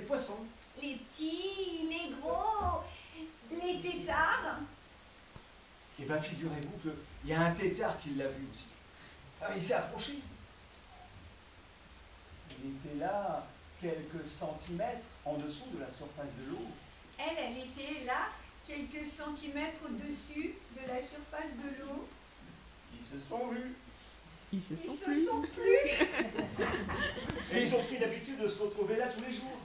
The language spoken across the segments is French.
les poissons. Les petits, les gros, les têtards. Eh bien, figurez-vous qu'il y a un tétard qui l'a vu aussi. Ah, il s'est approché. Il était là, quelques centimètres en dessous de la surface de l'eau. Elle était là, quelques centimètres au-dessus de la surface de l'eau. Ils se sont vus. Ils se Ils sont se sont plus. Et ils ont pris l'habitude de se retrouver là tous les jours,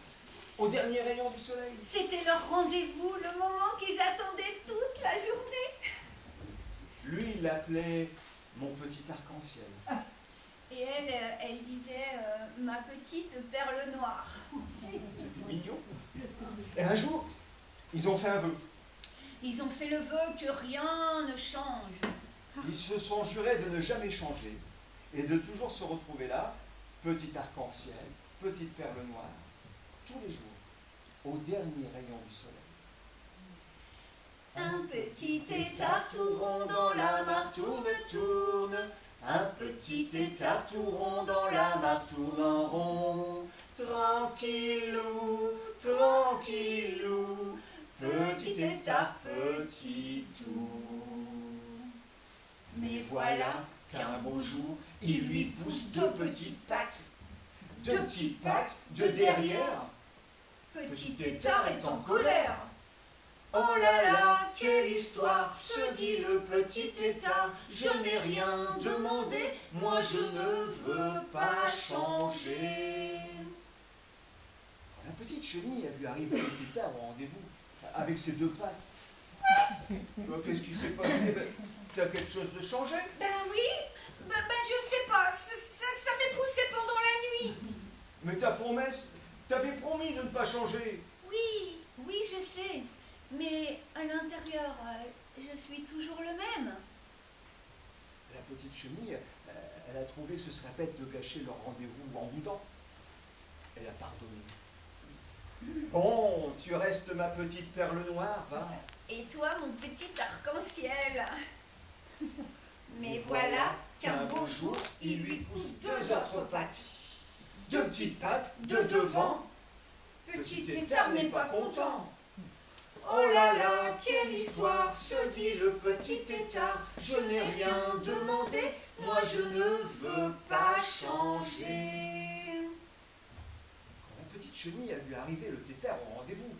au dernier rayon du soleil. C'était leur rendez-vous, le moment qu'ils attendaient toute la journée. Lui, il l'appelait mon petit arc-en-ciel. Et elle disait ma petite perle noire. C'était mignon. Et un jour, ils ont fait un vœu. Ils ont fait le vœu que rien ne change. Ils se sont jurés de ne jamais changer et de toujours se retrouver là, petit arc-en-ciel, petite perle noire, tous les jours, au dernier rayon du soleil. Un petit tétard tout rond dans la mare tourne, tourne. Un petit tétard tout rond dans la mare tourne en rond. Tranquillou, tranquillou, petit tétard, petit tout. Mais voilà qu'un beau jour, il lui pousse deux petites pattes. Deux petites pattes de derrière. Petit tétard est en colère. Oh là là, quelle histoire, se dit le petit tétard. Je n'ai rien demandé, moi je ne veux pas changer. La petite chenille a vu arriver le tétard au rendez-vous avec ses deux pattes. Qu'est-ce qui s'est passé? Tu as quelque chose de changé? Ben oui, je sais pas, ça m'est poussé pendant la nuit. Mais ta promesse, t'avais promis de ne pas changer. Oui, je sais, mais à l'intérieur, je suis toujours le même. La petite chenille, elle a trouvé que ce serait bête de gâcher leur rendez-vous en boudant. Elle a pardonné. Bon, tu restes ma petite perle noire, va. Et toi, mon petit arc-en-ciel. Mais voilà qu'un beau jour, il lui pousse deux autres pattes. Deux petites pattes de devant. Petit tétard n'est pas content. Oh là là, quelle histoire, se dit le petit tétard. Je n'ai rien demandé, moi je ne veux pas changer. Quand la petite chenille a vu arriver le tétard au rendez-vous,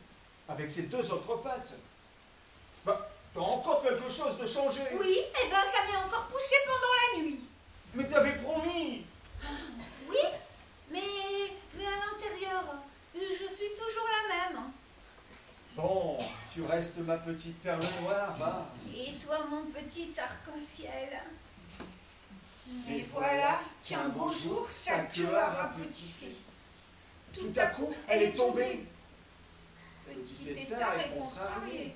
avec ses deux autres pattes, t'as encore quelque chose de changé. Oui, eh ben ça m'est encore poussé pendant la nuit. Mais t'avais promis. Oui, mais à l'intérieur, je suis toujours la même. Bon, tu restes ma petite perle noire, va. Et toi, mon petit arc-en-ciel. Mais voilà qu'un beau jour, sa queue a rapetissé. Tout à coup, elle est tombée. Petit tétard est contrarié.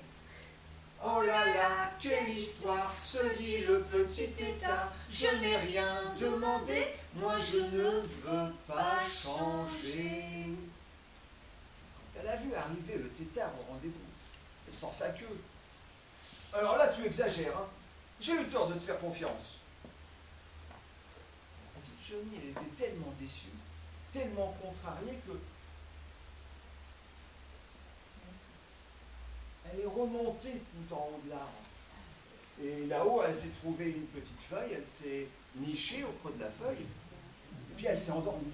Oh là là, quelle histoire, se dit le petit tétard. Je n'ai rien demandé, moi je ne veux pas changer. Quand elle a vu arriver le tétard au rendez-vous, sans sa queue. Alors là, tu exagères, hein. J'ai eu tort de te faire confiance. La petite chenille, elle était tellement déçue, tellement contrariée que... Elle est remontée tout en haut de l'arbre. Et là-haut, elle s'est trouvée une petite feuille, elle s'est nichée au creux de la feuille, et puis elle s'est endormie.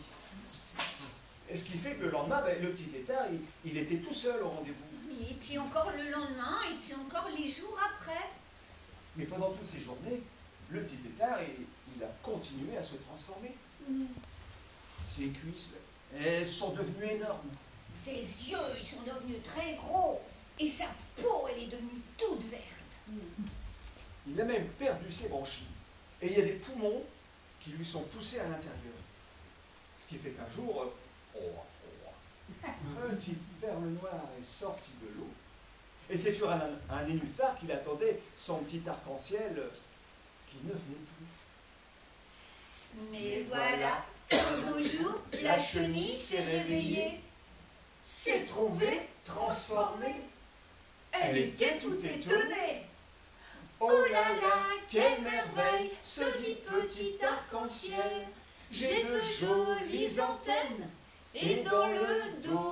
Et ce qui fait que le lendemain, le petit tétard, il était tout seul au rendez-vous. Et puis encore le lendemain, et puis encore les jours après. Mais pendant toutes ces journées, le petit tétard, il a continué à se transformer. Ses cuisses, elles sont devenues énormes. Ses yeux, ils sont devenus très gros. Et sa peau, elle est devenue toute verte. Il a même perdu ses branchies. Et il y a des poumons qui lui sont poussés à l'intérieur. Ce qui fait qu'un jour, petite perle noire est sortie de l'eau. Et c'est sur un nénuphar qu'il attendait son petit arc-en-ciel qui ne venait plus. Mais voilà, un beau jour, la chenille s'est réveillée, s'est trouvée transformée. Elle était tout étonnée. Oh là là, quelle merveille, se dit petit arc-en-ciel. J'ai de jolies antennes et dans le dos